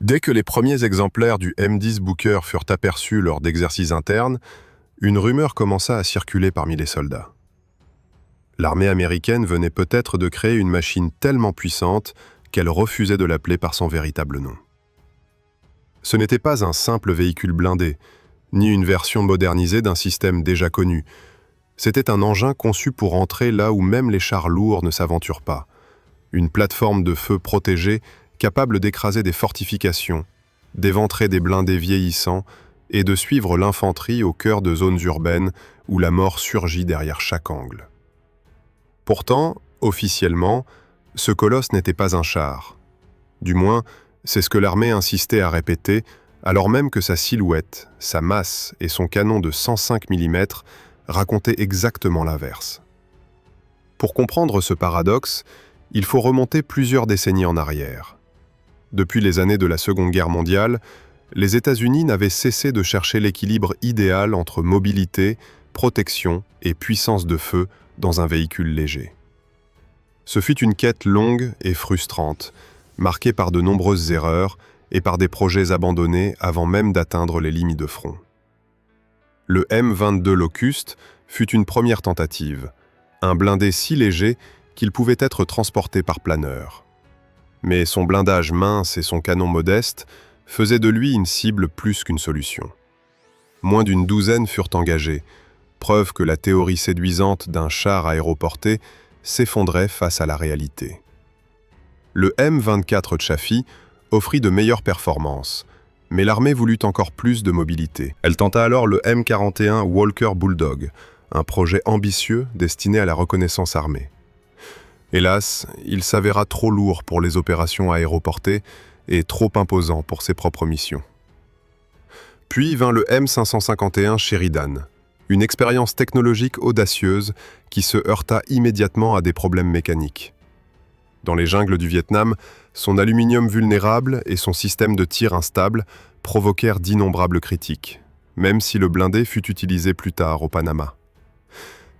Dès que les premiers exemplaires du M10 Booker furent aperçus lors d'exercices internes, une rumeur commença à circuler parmi les soldats. L'armée américaine venait peut-être de créer une machine tellement puissante qu'elle refusait de l'appeler par son véritable nom. Ce n'était pas un simple véhicule blindé, ni une version modernisée d'un système déjà connu. C'était un engin conçu pour entrer là où même les chars lourds ne s'aventurent pas. Une plateforme de feu protégée capable d'écraser des fortifications, d'éventrer des blindés vieillissants et de suivre l'infanterie au cœur de zones urbaines où la mort surgit derrière chaque angle. Pourtant, officiellement, ce colosse n'était pas un char. Du moins, c'est ce que l'armée insistait à répéter, alors même que sa silhouette, sa masse et son canon de 105 mm racontaient exactement l'inverse. Pour comprendre ce paradoxe, il faut remonter plusieurs décennies en arrière. Depuis les années de la Seconde Guerre mondiale, les États-Unis n'avaient cessé de chercher l'équilibre idéal entre mobilité, protection et puissance de feu dans un véhicule léger. Ce fut une quête longue et frustrante, marquée par de nombreuses erreurs et par des projets abandonnés avant même d'atteindre les lignes de front. Le M22 Locust fut une première tentative, un blindé si léger qu'il pouvait être transporté par planeur. Mais son blindage mince et son canon modeste faisaient de lui une cible plus qu'une solution. Moins d'une douzaine furent engagés, preuve que la théorie séduisante d'un char aéroporté s'effondrait face à la réalité. Le M24 Chaffee offrit de meilleures performances, mais l'armée voulut encore plus de mobilité. Elle tenta alors le M41 Walker Bulldog, un projet ambitieux destiné à la reconnaissance armée. Hélas, il s'avéra trop lourd pour les opérations aéroportées et trop imposant pour ses propres missions. Puis vint le M551 Sheridan, une expérience technologique audacieuse qui se heurta immédiatement à des problèmes mécaniques. Dans les jungles du Vietnam, son aluminium vulnérable et son système de tir instable provoquèrent d'innombrables critiques, même si le blindé fut utilisé plus tard au Panama.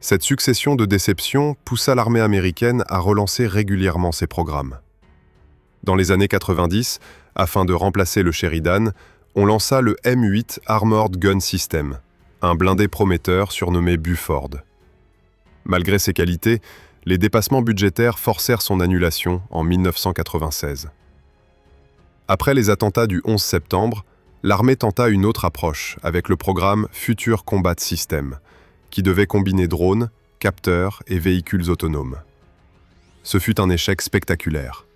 Cette succession de déceptions poussa l'armée américaine à relancer régulièrement ses programmes. Dans les années 90, afin de remplacer le Sheridan, on lança le M8 Armored Gun System, un blindé prometteur surnommé Buford. Malgré ses qualités, les dépassements budgétaires forcèrent son annulation en 1996. Après les attentats du 11 septembre, l'armée tenta une autre approche avec le programme Future Combat System, qui devait combiner drones, capteurs et véhicules autonomes. Ce fut un échec spectaculaire.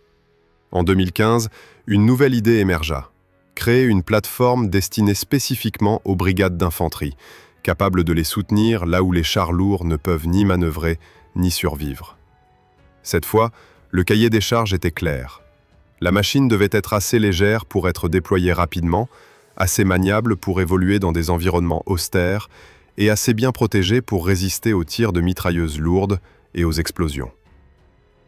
En 2015, une nouvelle idée émergea, créer une plateforme destinée spécifiquement aux brigades d'infanterie, capable de les soutenir là où les chars lourds ne peuvent ni manœuvrer ni survivre. Cette fois, le cahier des charges était clair. La machine devait être assez légère pour être déployée rapidement, assez maniable pour évoluer dans des environnements austères et assez bien protégée pour résister aux tirs de mitrailleuses lourdes et aux explosions.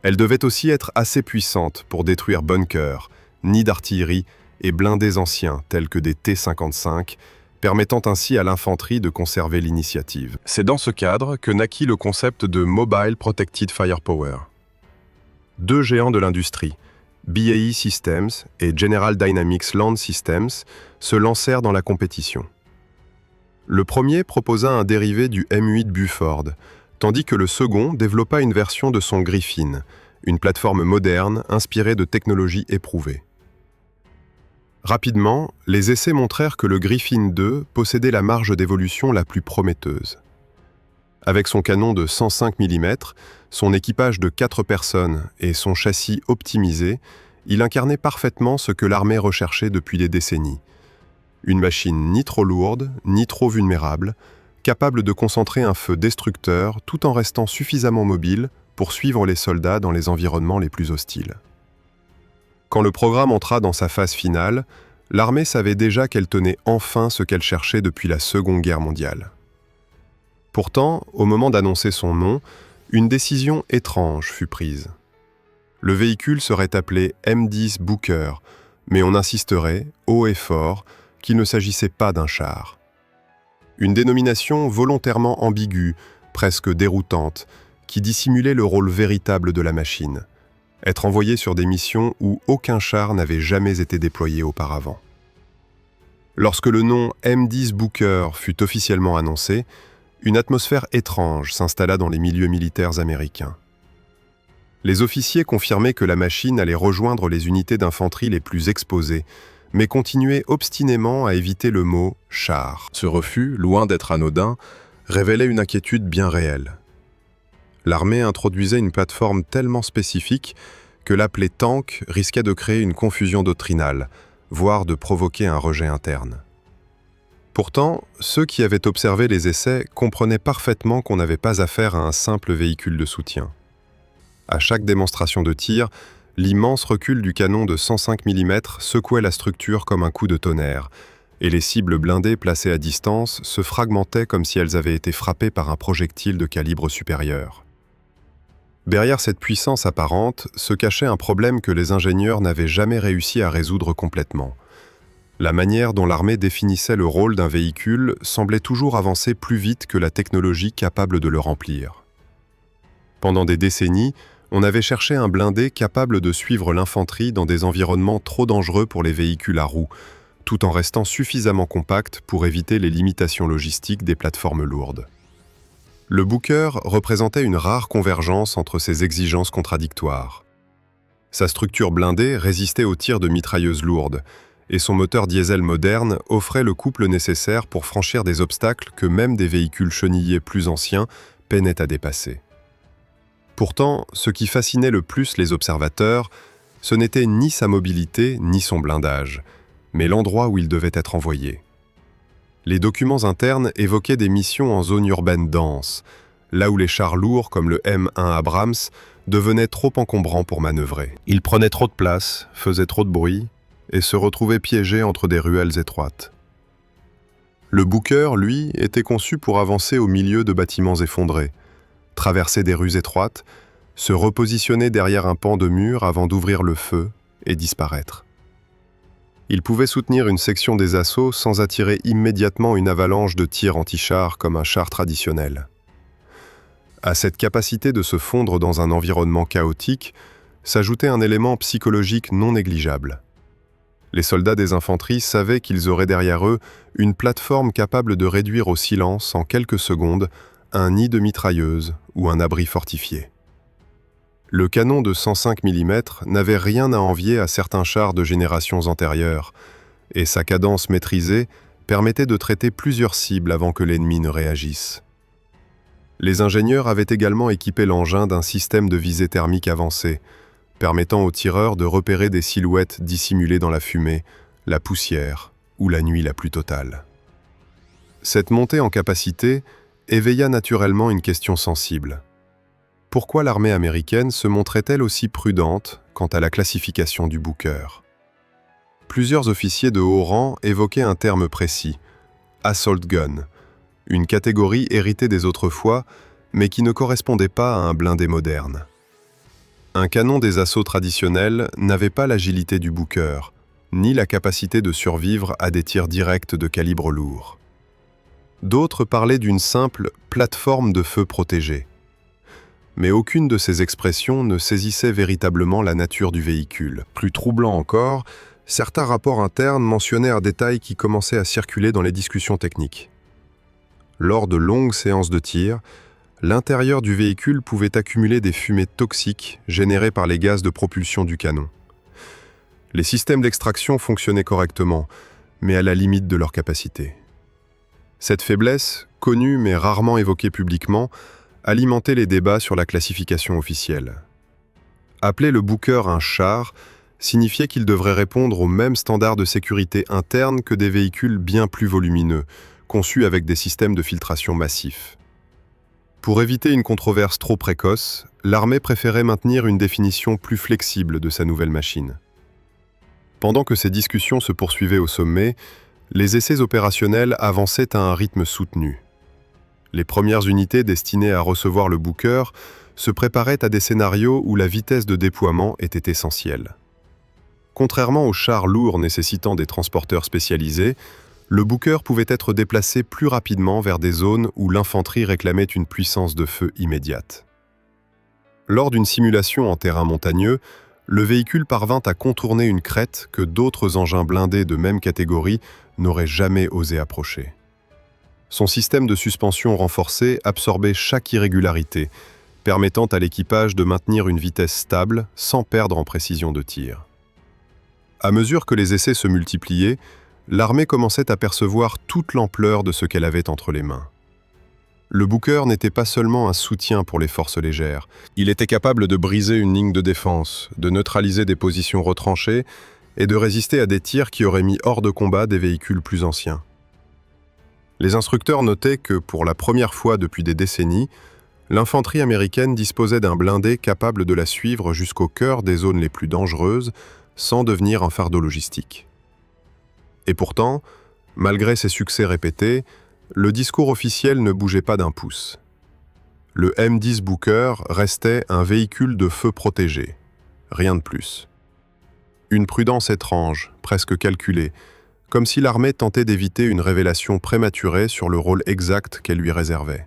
Elle devait aussi être assez puissante pour détruire bunkers, nids d'artillerie et blindés anciens tels que des T-55, permettant ainsi à l'infanterie de conserver l'initiative. C'est dans ce cadre que naquit le concept de Mobile Protected Firepower. Deux géants de l'industrie, BAE Systems et General Dynamics Land Systems, se lancèrent dans la compétition. Le premier proposa un dérivé du M8 Buford, tandis que le second développa une version de son Griffin, une plateforme moderne inspirée de technologies éprouvées. Rapidement, les essais montrèrent que le Griffin II possédait la marge d'évolution la plus prometteuse. Avec son canon de 105 mm, son équipage de 4 personnes et son châssis optimisé, il incarnait parfaitement ce que l'armée recherchait depuis des décennies. Une machine ni trop lourde, ni trop vulnérable, capable de concentrer un feu destructeur tout en restant suffisamment mobile pour suivre les soldats dans les environnements les plus hostiles. Quand le programme entra dans sa phase finale, l'armée savait déjà qu'elle tenait enfin ce qu'elle cherchait depuis la Seconde Guerre mondiale. Pourtant, au moment d'annoncer son nom, une décision étrange fut prise. Le véhicule serait appelé M10 Booker, mais on insisterait, haut et fort, qu'il ne s'agissait pas d'un char. Une dénomination volontairement ambiguë, presque déroutante, qui dissimulait le rôle véritable de la machine. être envoyé sur des missions où aucun char n'avait jamais été déployé auparavant. Lorsque le nom M10 Booker fut officiellement annoncé, une atmosphère étrange s'installa dans les milieux militaires américains. Les officiers confirmaient que la machine allait rejoindre les unités d'infanterie les plus exposées, mais continuaient obstinément à éviter le mot « char ». Ce refus, loin d'être anodin, révélait une inquiétude bien réelle. L'armée introduisait une plateforme tellement spécifique que l'appeler tank risquait de créer une confusion doctrinale, voire de provoquer un rejet interne. Pourtant, ceux qui avaient observé les essais comprenaient parfaitement qu'on n'avait pas affaire à un simple véhicule de soutien. À chaque démonstration de tir, l'immense recul du canon de 105 mm secouait la structure comme un coup de tonnerre, et les cibles blindées placées à distance se fragmentaient comme si elles avaient été frappées par un projectile de calibre supérieur. Derrière cette puissance apparente se cachait un problème que les ingénieurs n'avaient jamais réussi à résoudre complètement. La manière dont l'armée définissait le rôle d'un véhicule semblait toujours avancer plus vite que la technologie capable de le remplir. Pendant des décennies, on avait cherché un blindé capable de suivre l'infanterie dans des environnements trop dangereux pour les véhicules à roues, tout en restant suffisamment compact pour éviter les limitations logistiques des plateformes lourdes. Le Booker représentait une rare convergence entre ces exigences contradictoires. Sa structure blindée résistait aux tirs de mitrailleuses lourdes, et son moteur diesel moderne offrait le couple nécessaire pour franchir des obstacles que même des véhicules chenillés plus anciens peinaient à dépasser. Pourtant, ce qui fascinait le plus les observateurs, ce n'était ni sa mobilité ni son blindage, mais l'endroit où il devait être envoyé. Les documents internes évoquaient des missions en zone urbaine dense, là où les chars lourds comme le M1 Abrams devenaient trop encombrants pour manœuvrer. Ils prenaient trop de place, faisaient trop de bruit et se retrouvaient piégés entre des ruelles étroites. Le Booker, lui, était conçu pour avancer au milieu de bâtiments effondrés, traverser des rues étroites, se repositionner derrière un pan de mur avant d'ouvrir le feu et disparaître. Il pouvait soutenir une section des assauts sans attirer immédiatement une avalanche de tirs anti-chars comme un char traditionnel. À cette capacité de se fondre dans un environnement chaotique s'ajoutait un élément psychologique non négligeable. Les soldats des infanteries savaient qu'ils auraient derrière eux une plateforme capable de réduire au silence en quelques secondes un nid de mitrailleuse ou un abri fortifié. Le canon de 105 mm n'avait rien à envier à certains chars de générations antérieures, et sa cadence maîtrisée permettait de traiter plusieurs cibles avant que l'ennemi ne réagisse. Les ingénieurs avaient également équipé l'engin d'un système de visée thermique avancé, permettant aux tireurs de repérer des silhouettes dissimulées dans la fumée, la poussière ou la nuit la plus totale. Cette montée en capacité éveilla naturellement une question sensible. Pourquoi l'armée américaine se montrait-elle aussi prudente quant à la classification du Booker? Plusieurs officiers de haut rang évoquaient un terme précis, « assault gun », une catégorie héritée des autrefois, mais qui ne correspondait pas à un blindé moderne. Un canon des assauts traditionnels n'avait pas l'agilité du Booker, ni la capacité de survivre à des tirs directs de calibre lourd. D'autres parlaient d'une simple « plateforme de feu protégée ». Mais aucune de ces expressions ne saisissait véritablement la nature du véhicule. Plus troublant encore, certains rapports internes mentionnaient un détail qui commençait à circuler dans les discussions techniques. Lors de longues séances de tir, l'intérieur du véhicule pouvait accumuler des fumées toxiques générées par les gaz de propulsion du canon. Les systèmes d'extraction fonctionnaient correctement, mais à la limite de leur capacité. Cette faiblesse, connue mais rarement évoquée publiquement, alimentait les débats sur la classification officielle. Appeler le Booker un char signifiait qu'il devrait répondre aux mêmes standards de sécurité interne que des véhicules bien plus volumineux, conçus avec des systèmes de filtration massifs. Pour éviter une controverse trop précoce, l'armée préférait maintenir une définition plus flexible de sa nouvelle machine. Pendant que ces discussions se poursuivaient au sommet, les essais opérationnels avançaient à un rythme soutenu. Les premières unités destinées à recevoir le Booker se préparaient à des scénarios où la vitesse de déploiement était essentielle. Contrairement aux chars lourds nécessitant des transporteurs spécialisés, le Booker pouvait être déplacé plus rapidement vers des zones où l'infanterie réclamait une puissance de feu immédiate. Lors d'une simulation en terrain montagneux, le véhicule parvint à contourner une crête que d'autres engins blindés de même catégorie n'auraient jamais osé approcher. Son système de suspension renforcé absorbait chaque irrégularité, permettant à l'équipage de maintenir une vitesse stable sans perdre en précision de tir. À mesure que les essais se multipliaient, l'armée commençait à percevoir toute l'ampleur de ce qu'elle avait entre les mains. Le Booker n'était pas seulement un soutien pour les forces légères, il était capable de briser une ligne de défense, de neutraliser des positions retranchées et de résister à des tirs qui auraient mis hors de combat des véhicules plus anciens. Les instructeurs notaient que, pour la première fois depuis des décennies, l'infanterie américaine disposait d'un blindé capable de la suivre jusqu'au cœur des zones les plus dangereuses sans devenir un fardeau logistique. Et pourtant, malgré ces succès répétés, le discours officiel ne bougeait pas d'un pouce. Le M10 Booker restait un véhicule de feu protégé, rien de plus. Une prudence étrange, presque calculée, comme si l'armée tentait d'éviter une révélation prématurée sur le rôle exact qu'elle lui réservait.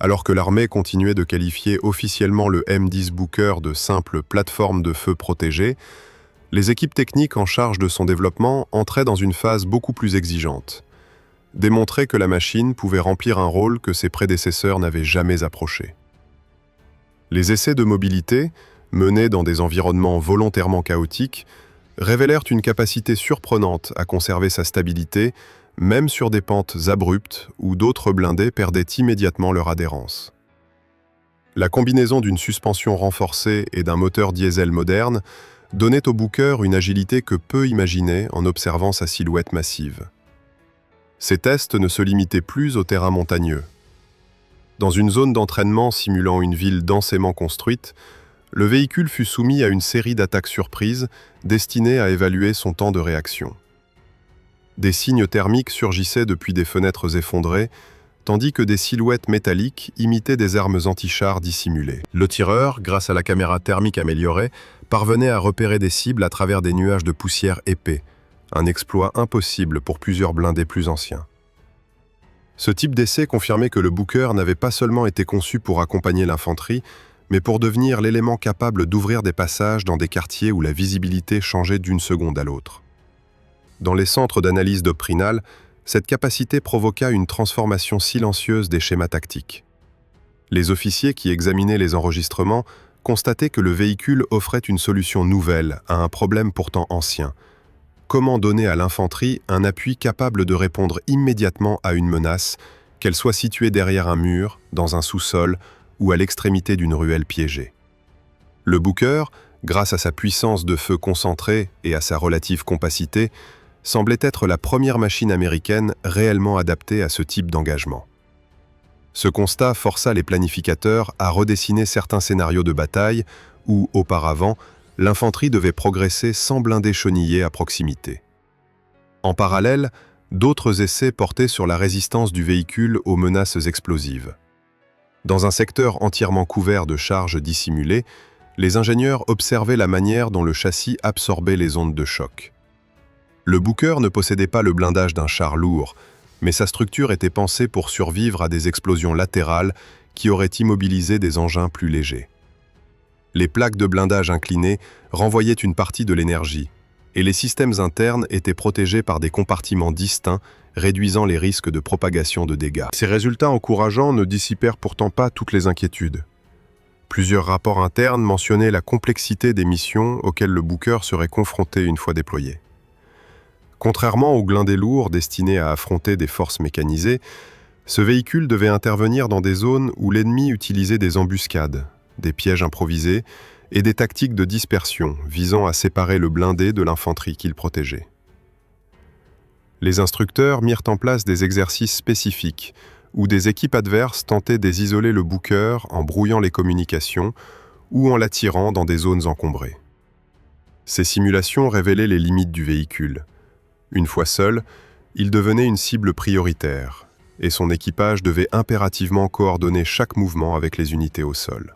Alors que l'armée continuait de qualifier officiellement le M10 Booker de simple plateforme de feu protégée, les équipes techniques en charge de son développement entraient dans une phase beaucoup plus exigeante. Démontrer que la machine pouvait remplir un rôle que ses prédécesseurs n'avaient jamais approché. Les essais de mobilité, menés dans des environnements volontairement chaotiques, révélèrent une capacité surprenante à conserver sa stabilité, même sur des pentes abruptes où d'autres blindés perdaient immédiatement leur adhérence. La combinaison d'une suspension renforcée et d'un moteur diesel moderne donnait au Booker une agilité que peu imaginaient en observant sa silhouette massive. Ces tests ne se limitaient plus au terrain montagneux. Dans une zone d'entraînement simulant une ville densément construite, le véhicule fut soumis à une série d'attaques surprises destinées à évaluer son temps de réaction. Des signes thermiques surgissaient depuis des fenêtres effondrées, tandis que des silhouettes métalliques imitaient des armes anti-chars dissimulées. Le tireur, grâce à la caméra thermique améliorée, parvenait à repérer des cibles à travers des nuages de poussière épais, un exploit impossible pour plusieurs blindés plus anciens. Ce type d'essai confirmait que le Booker n'avait pas seulement été conçu pour accompagner l'infanterie, mais pour devenir l'élément capable d'ouvrir des passages dans des quartiers où la visibilité changeait d'une seconde à l'autre. Dans les centres d'analyse doctrinale, cette capacité provoqua une transformation silencieuse des schémas tactiques. Les officiers qui examinaient les enregistrements constataient que le véhicule offrait une solution nouvelle à un problème pourtant ancien. Comment donner à l'infanterie un appui capable de répondre immédiatement à une menace, qu'elle soit située derrière un mur, dans un sous-sol ou à l'extrémité d'une ruelle piégée. Le Booker, grâce à sa puissance de feu concentrée et à sa relative compacité, semblait être la première machine américaine réellement adaptée à ce type d'engagement. Ce constat força les planificateurs à redessiner certains scénarios de bataille où, auparavant, l'infanterie devait progresser sans blindés chenillés à proximité. En parallèle, d'autres essais portaient sur la résistance du véhicule aux menaces explosives. Dans un secteur entièrement couvert de charges dissimulées, les ingénieurs observaient la manière dont le châssis absorbait les ondes de choc. Le Booker ne possédait pas le blindage d'un char lourd, mais sa structure était pensée pour survivre à des explosions latérales qui auraient immobilisé des engins plus légers. Les plaques de blindage inclinées renvoyaient une partie de l'énergie, et les systèmes internes étaient protégés par des compartiments distincts, réduisant les risques de propagation de dégâts. Ces résultats encourageants ne dissipèrent pourtant pas toutes les inquiétudes. Plusieurs rapports internes mentionnaient la complexité des missions auxquelles le Booker serait confronté une fois déployé. Contrairement aux blindés lourds destinés à affronter des forces mécanisées, ce véhicule devait intervenir dans des zones où l'ennemi utilisait des embuscades, des pièges improvisés et des tactiques de dispersion visant à séparer le blindé de l'infanterie qu'il protégeait. Les instructeurs mirent en place des exercices spécifiques où des équipes adverses tentaient d'isoler le Booker en brouillant les communications ou en l'attirant dans des zones encombrées. Ces simulations révélaient les limites du véhicule. Une fois seul, il devenait une cible prioritaire, et son équipage devait impérativement coordonner chaque mouvement avec les unités au sol.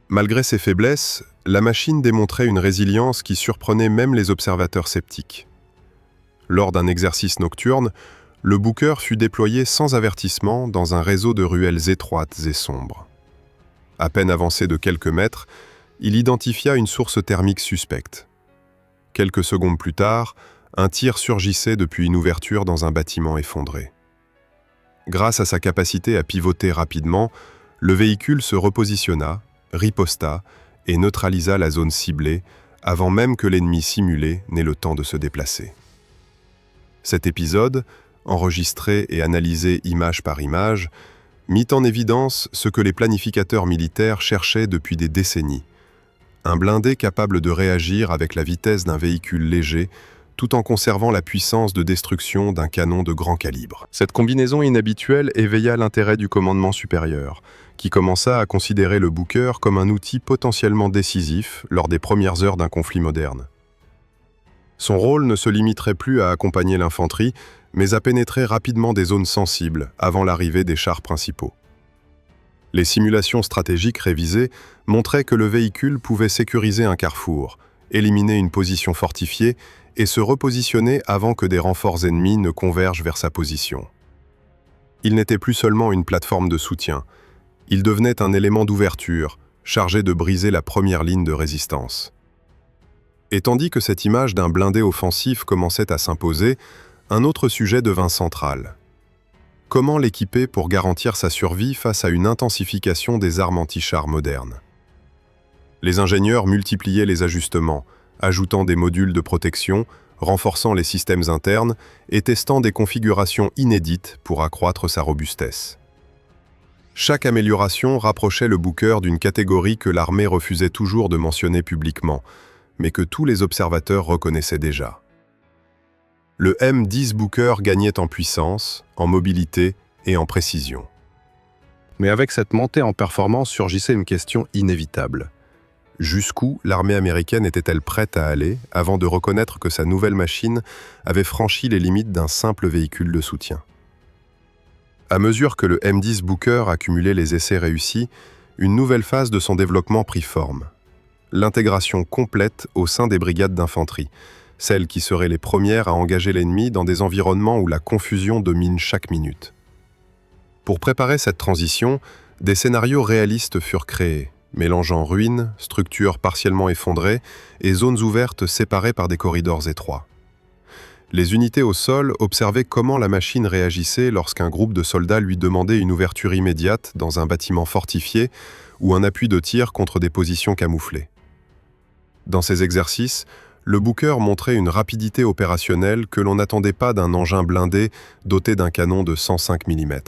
Malgré ses faiblesses, la machine démontrait une résilience qui surprenait même les observateurs sceptiques. Lors d'un exercice nocturne, le Booker fut déployé sans avertissement dans un réseau de ruelles étroites et sombres. À peine avancé de quelques mètres, il identifia une source thermique suspecte. Quelques secondes plus tard, un tir surgissait depuis une ouverture dans un bâtiment effondré. Grâce à sa capacité à pivoter rapidement, le véhicule se repositionna, riposta et neutralisa la zone ciblée avant même que l'ennemi simulé n'ait le temps de se déplacer. Cet épisode, enregistré et analysé image par image, mit en évidence ce que les planificateurs militaires cherchaient depuis des décennies. Un blindé capable de réagir avec la vitesse d'un véhicule léger, tout en conservant la puissance de destruction d'un canon de grand calibre. Cette combinaison inhabituelle éveilla l'intérêt du commandement supérieur, qui commença à considérer le Booker comme un outil potentiellement décisif lors des premières heures d'un conflit moderne. Son rôle ne se limiterait plus à accompagner l'infanterie, mais à pénétrer rapidement des zones sensibles avant l'arrivée des chars principaux. Les simulations stratégiques révisées montraient que le véhicule pouvait sécuriser un carrefour, éliminer une position fortifiée et se repositionner avant que des renforts ennemis ne convergent vers sa position. Il n'était plus seulement une plateforme de soutien, il devenait un élément d'ouverture, chargé de briser la première ligne de résistance. Et tandis que cette image d'un blindé offensif commençait à s'imposer, un autre sujet devint central. Comment l'équiper pour garantir sa survie face à une intensification des armes anti-chars modernes? Les ingénieurs multipliaient les ajustements, ajoutant des modules de protection, renforçant les systèmes internes et testant des configurations inédites pour accroître sa robustesse. Chaque amélioration rapprochait le Booker d'une catégorie que l'armée refusait toujours de mentionner publiquement, mais que tous les observateurs reconnaissaient déjà. Le M10 Booker gagnait en puissance, en mobilité et en précision. Mais avec cette montée en performance surgissait une question inévitable. Jusqu'où l'armée américaine était-elle prête à aller avant de reconnaître que sa nouvelle machine avait franchi les limites d'un simple véhicule de soutien? À mesure que le M10 Booker accumulait les essais réussis, une nouvelle phase de son développement prit forme. L'intégration complète au sein des brigades d'infanterie, celles qui seraient les premières à engager l'ennemi dans des environnements où la confusion domine chaque minute. Pour préparer cette transition, des scénarios réalistes furent créés, mélangeant ruines, structures partiellement effondrées et zones ouvertes séparées par des corridors étroits. Les unités au sol observaient comment la machine réagissait lorsqu'un groupe de soldats lui demandait une ouverture immédiate dans un bâtiment fortifié ou un appui de tir contre des positions camouflées. Dans ces exercices, le Booker montrait une rapidité opérationnelle que l'on n'attendait pas d'un engin blindé doté d'un canon de 105 mm.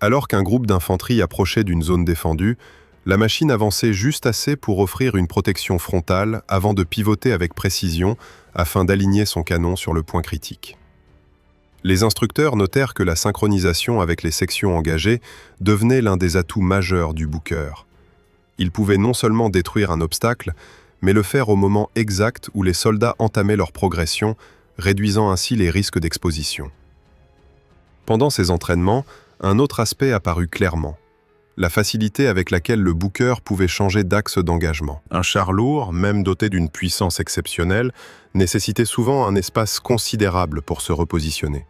Alors qu'un groupe d'infanterie approchait d'une zone défendue, la machine avançait juste assez pour offrir une protection frontale avant de pivoter avec précision afin d'aligner son canon sur le point critique. Les instructeurs notèrent que la synchronisation avec les sections engagées devenait l'un des atouts majeurs du Booker. Il pouvait non seulement détruire un obstacle, mais le faire au moment exact où les soldats entamaient leur progression, réduisant ainsi les risques d'exposition. Pendant ces entraînements, un autre aspect apparut clairement: la facilité avec laquelle le Booker pouvait changer d'axe d'engagement. Un char lourd, même doté d'une puissance exceptionnelle, nécessitait souvent un espace considérable pour se repositionner.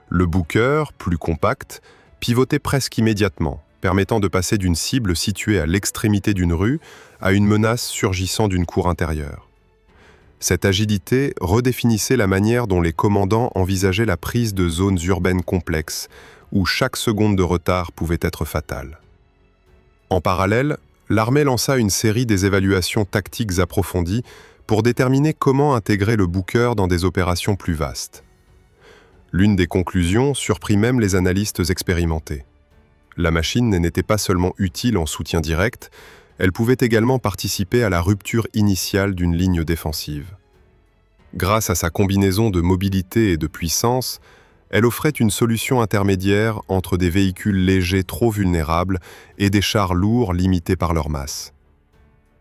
Le Booker, plus compact, pivotait presque immédiatement, permettant de passer d'une cible située à l'extrémité d'une rue à une menace surgissant d'une cour intérieure. Cette agilité redéfinissait la manière dont les commandants envisageaient la prise de zones urbaines complexes, où chaque seconde de retard pouvait être fatale. En parallèle, l'armée lança une série des évaluations tactiques approfondies pour déterminer comment intégrer le Booker dans des opérations plus vastes. L'une des conclusions surprit même les analystes expérimentés. La machine n'était pas seulement utile en soutien direct, elle pouvait également participer à la rupture initiale d'une ligne défensive. Grâce à sa combinaison de mobilité et de puissance, elle offrait une solution intermédiaire entre des véhicules légers trop vulnérables et des chars lourds limités par leur masse.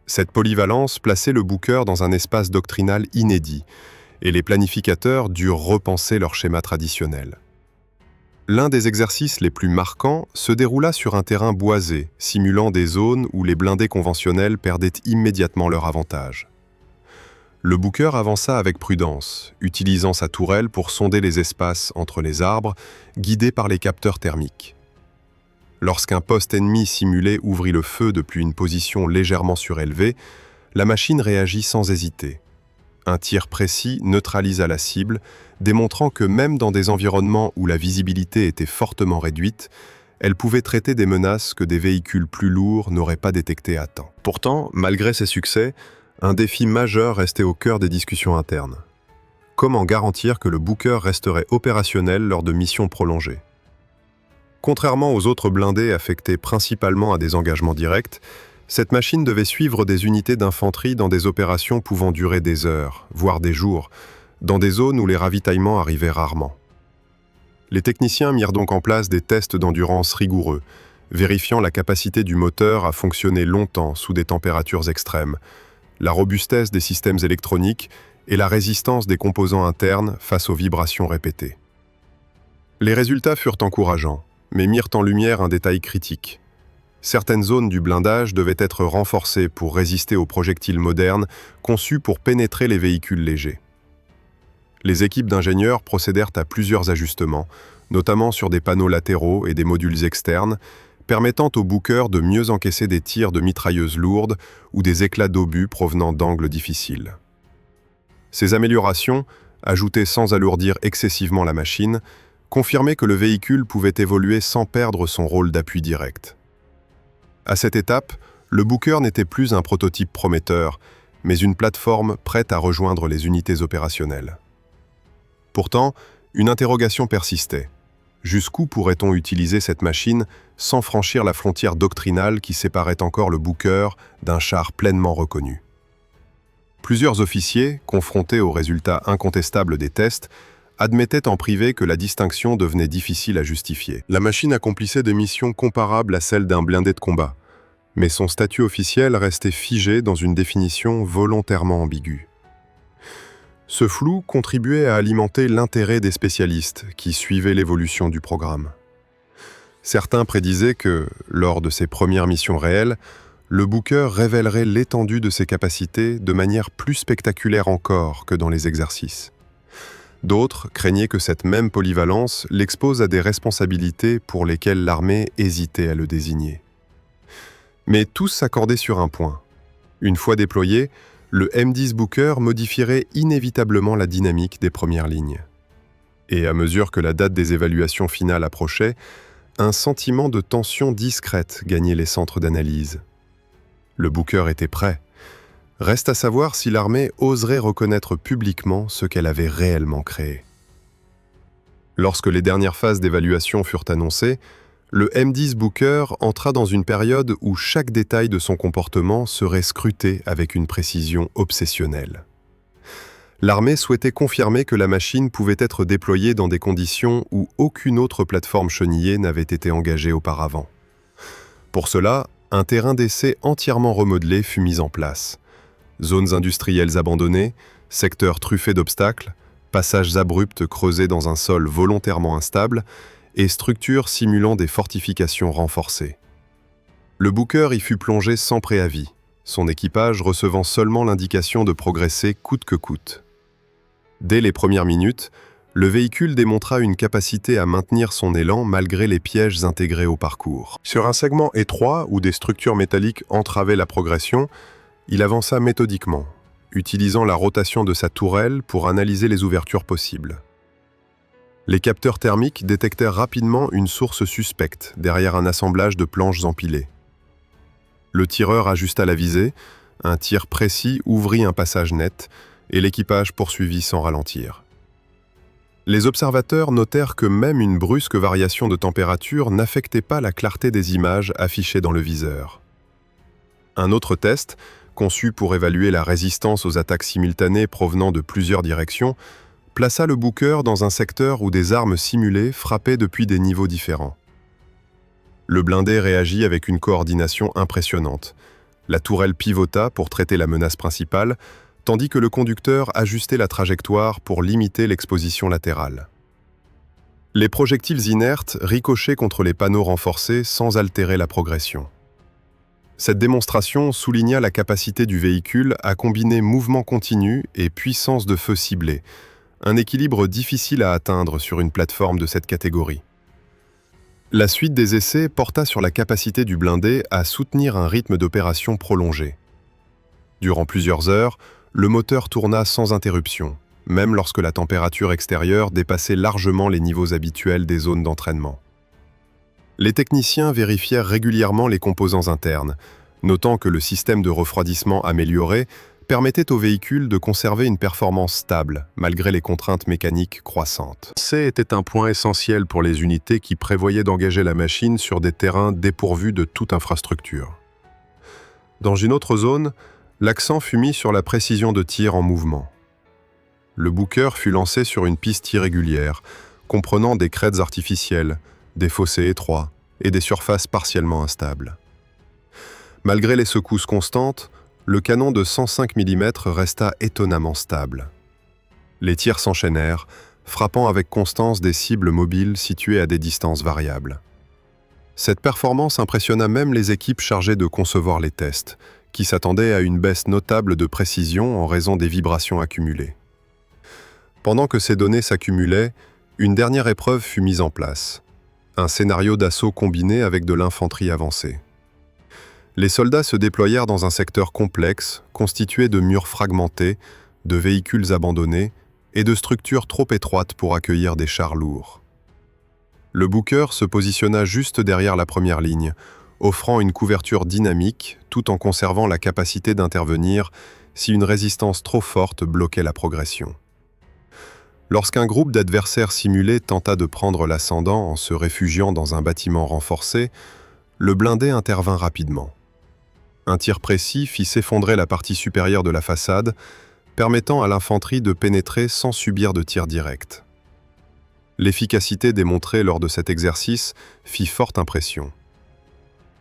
Cette polyvalence plaçait le Booker dans un espace doctrinal inédit, et les planificateurs durent repenser leur schéma traditionnel. L'un des exercices les plus marquants se déroula sur un terrain boisé, simulant des zones où les blindés conventionnels perdaient immédiatement leur avantage. Le Booker avança avec prudence, utilisant sa tourelle pour sonder les espaces entre les arbres, guidé par les capteurs thermiques. Lorsqu'un poste ennemi simulé ouvrit le feu depuis une position légèrement surélevée, la machine réagit sans hésiter. Un tir précis neutralisa la cible, démontrant que même dans des environnements où la visibilité était fortement réduite, elle pouvait traiter des menaces que des véhicules plus lourds n'auraient pas détectées à temps. Pourtant, malgré ces succès, un défi majeur restait au cœur des discussions internes. Comment garantir que le Booker resterait opérationnel lors de missions prolongées? Contrairement aux autres blindés affectés principalement à des engagements directs, cette machine devait suivre des unités d'infanterie dans des opérations pouvant durer des heures, voire des jours, dans des zones où les ravitaillements arrivaient rarement. Les techniciens mirent donc en place des tests d'endurance rigoureux, vérifiant la capacité du moteur à fonctionner longtemps sous des températures extrêmes, la robustesse des systèmes électroniques et la résistance des composants internes face aux vibrations répétées. Les résultats furent encourageants, mais mirent en lumière un détail critique. Certaines zones du blindage devaient être renforcées pour résister aux projectiles modernes conçus pour pénétrer les véhicules légers. Les équipes d'ingénieurs procédèrent à plusieurs ajustements, notamment sur des panneaux latéraux et des modules externes, permettant au Booker de mieux encaisser des tirs de mitrailleuses lourdes ou des éclats d'obus provenant d'angles difficiles. Ces améliorations, ajoutées sans alourdir excessivement la machine, confirmaient que le véhicule pouvait évoluer sans perdre son rôle d'appui direct. À cette étape, le Booker n'était plus un prototype prometteur, mais une plateforme prête à rejoindre les unités opérationnelles. Pourtant, une interrogation persistait. Jusqu'où pourrait-on utiliser cette machine sans franchir la frontière doctrinale qui séparait encore le Booker d'un char pleinement reconnu? Plusieurs officiers, confrontés aux résultats incontestables des tests, admettaient en privé que la distinction devenait difficile à justifier. La machine accomplissait des missions comparables à celles d'un blindé de combat, mais son statut officiel restait figé dans une définition volontairement ambiguë. Ce flou contribuait à alimenter l'intérêt des spécialistes qui suivaient l'évolution du programme. Certains prédisaient que, lors de ses premières missions réelles, le Booker révélerait l'étendue de ses capacités de manière plus spectaculaire encore que dans les exercices. D'autres craignaient que cette même polyvalence l'expose à des responsabilités pour lesquelles l'armée hésitait à le désigner. Mais tous s'accordaient sur un point. Une fois déployé, le M10 Booker modifierait inévitablement la dynamique des premières lignes. Et à mesure que la date des évaluations finales approchait, un sentiment de tension discrète gagnait les centres d'analyse. Le Booker était prêt. Reste à savoir si l'armée oserait reconnaître publiquement ce qu'elle avait réellement créé. Lorsque les dernières phases d'évaluation furent annoncées, le M10 Booker entra dans une période où chaque détail de son comportement serait scruté avec une précision obsessionnelle. L'armée souhaitait confirmer que la machine pouvait être déployée dans des conditions où aucune autre plateforme chenillée n'avait été engagée auparavant. Pour cela, un terrain d'essai entièrement remodelé fut mis en place. Zones industrielles abandonnées, secteurs truffés d'obstacles, passages abrupts creusés dans un sol volontairement instable, et structures simulant des fortifications renforcées. Le Booker y fut plongé sans préavis, son équipage recevant seulement l'indication de progresser coûte que coûte. Dès les premières minutes, le véhicule démontra une capacité à maintenir son élan malgré les pièges intégrés au parcours. Sur un segment étroit où des structures métalliques entravaient la progression, il avança méthodiquement, utilisant la rotation de sa tourelle pour analyser les ouvertures possibles. Les capteurs thermiques détectèrent rapidement une source suspecte derrière un assemblage de planches empilées. Le tireur ajusta la visée, un tir précis ouvrit un passage net et l'équipage poursuivit sans ralentir. Les observateurs notèrent que même une brusque variation de température n'affectait pas la clarté des images affichées dans le viseur. Un autre test, conçu pour évaluer la résistance aux attaques simultanées provenant de plusieurs directions, plaça le Booker dans un secteur où des armes simulées frappaient depuis des niveaux différents. Le blindé réagit avec une coordination impressionnante. La tourelle pivota pour traiter la menace principale, tandis que le conducteur ajustait la trajectoire pour limiter l'exposition latérale. Les projectiles inertes ricochaient contre les panneaux renforcés sans altérer la progression. Cette démonstration souligna la capacité du véhicule à combiner mouvement continu et puissance de feu ciblé, un équilibre difficile à atteindre sur une plateforme de cette catégorie. La suite des essais porta sur la capacité du blindé à soutenir un rythme d'opération prolongé. Durant plusieurs heures, le moteur tourna sans interruption, même lorsque la température extérieure dépassait largement les niveaux habituels des zones d'entraînement. Les techniciens vérifièrent régulièrement les composants internes, notant que le système de refroidissement amélioré permettait au véhicule de conserver une performance stable, malgré les contraintes mécaniques croissantes. Était un point essentiel pour les unités qui prévoyaient d'engager la machine sur des terrains dépourvus de toute infrastructure. Dans une autre zone, l'accent fut mis sur la précision de tir en mouvement. Le Booker fut lancé sur une piste irrégulière, comprenant des crêtes artificielles, des fossés étroits et des surfaces partiellement instables. Malgré les secousses constantes, le canon de 105 mm resta étonnamment stable. Les tirs s'enchaînèrent, frappant avec constance des cibles mobiles situées à des distances variables. Cette performance impressionna même les équipes chargées de concevoir les tests, qui s'attendaient à une baisse notable de précision en raison des vibrations accumulées. Pendant que ces données s'accumulaient, une dernière épreuve fut mise en place, un scénario d'assaut combiné avec de l'infanterie avancée. Les soldats se déployèrent dans un secteur complexe, constitué de murs fragmentés, de véhicules abandonnés et de structures trop étroites pour accueillir des chars lourds. Le Booker se positionna juste derrière la première ligne, offrant une couverture dynamique tout en conservant la capacité d'intervenir si une résistance trop forte bloquait la progression. Lorsqu'un groupe d'adversaires simulés tenta de prendre l'ascendant en se réfugiant dans un bâtiment renforcé, le blindé intervint rapidement. Un tir précis fit s'effondrer la partie supérieure de la façade, permettant à l'infanterie de pénétrer sans subir de tir direct. L'efficacité démontrée lors de cet exercice fit forte impression.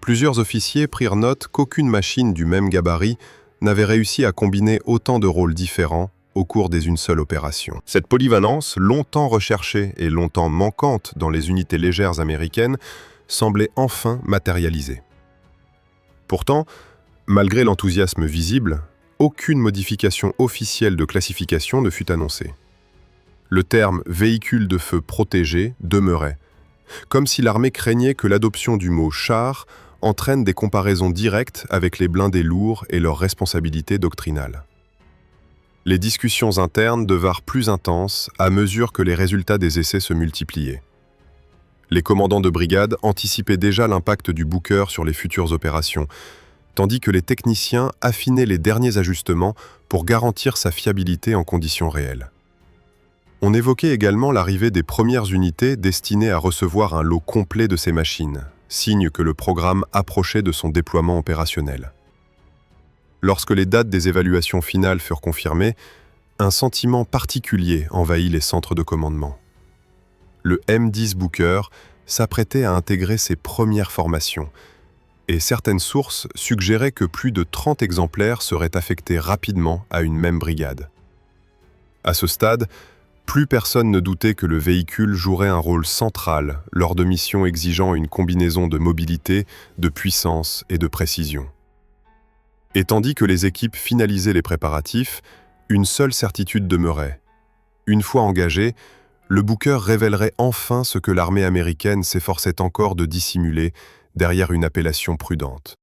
Plusieurs officiers prirent note qu'aucune machine du même gabarit n'avait réussi à combiner autant de rôles différents au cours d'une seule opération. Cette polyvalence, longtemps recherchée et longtemps manquante dans les unités légères américaines, semblait enfin matérialisée. Pourtant, malgré l'enthousiasme visible, aucune modification officielle de classification ne fut annoncée. Le terme « véhicule de feu protégé » demeurait, comme si l'armée craignait que l'adoption du mot « char » entraîne des comparaisons directes avec les blindés lourds et leurs responsabilités doctrinales. Les discussions internes devinrent plus intenses à mesure que les résultats des essais se multipliaient. Les commandants de brigade anticipaient déjà l'impact du Booker sur les futures opérations, tandis que les techniciens affinaient les derniers ajustements pour garantir sa fiabilité en conditions réelles. On évoquait également l'arrivée des premières unités destinées à recevoir un lot complet de ces machines, signe que le programme approchait de son déploiement opérationnel. Lorsque les dates des évaluations finales furent confirmées, un sentiment particulier envahit les centres de commandement. Le M10 Booker s'apprêtait à intégrer ses premières formations, et certaines sources suggéraient que plus de 30 exemplaires seraient affectés rapidement à une même brigade. À ce stade, plus personne ne doutait que le véhicule jouerait un rôle central lors de missions exigeant une combinaison de mobilité, de puissance et de précision. Et tandis que les équipes finalisaient les préparatifs, une seule certitude demeurait. Une fois engagé, le Booker révélerait enfin ce que l'armée américaine s'efforçait encore de dissimuler derrière une appellation prudente.